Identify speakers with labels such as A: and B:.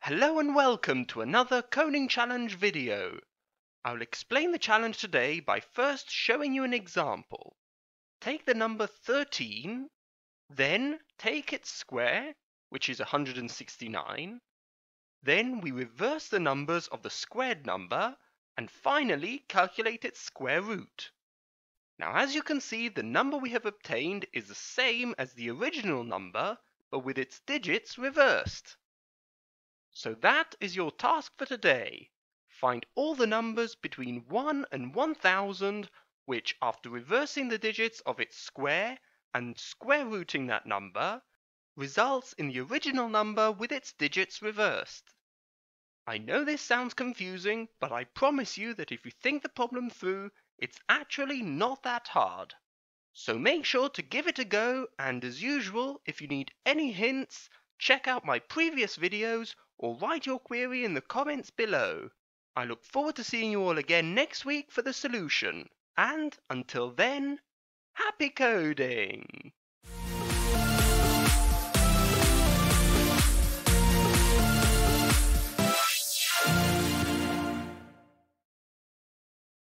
A: Hello and welcome to another coding challenge video. I'll explain the challenge today by first showing you an example. Take the number 13, then take its square, which is 169. Then we reverse the numbers of the squared number and finally calculate its square root. Now as you can see, the number we have obtained is the same as the original number, but with its digits reversed. So that is your task for today. Find all the numbers between 1 and 1000 which, after reversing the digits of its square and square rooting that number, results in the original number with its digits reversed. I know this sounds confusing, but I promise you that if you think the problem through, it's actually not that hard. So make sure to give it a go, and as usual, if you need any hints, check out my previous videos or write your query in the comments below. I look forward to seeing you all again next week for the solution. And until then, happy coding!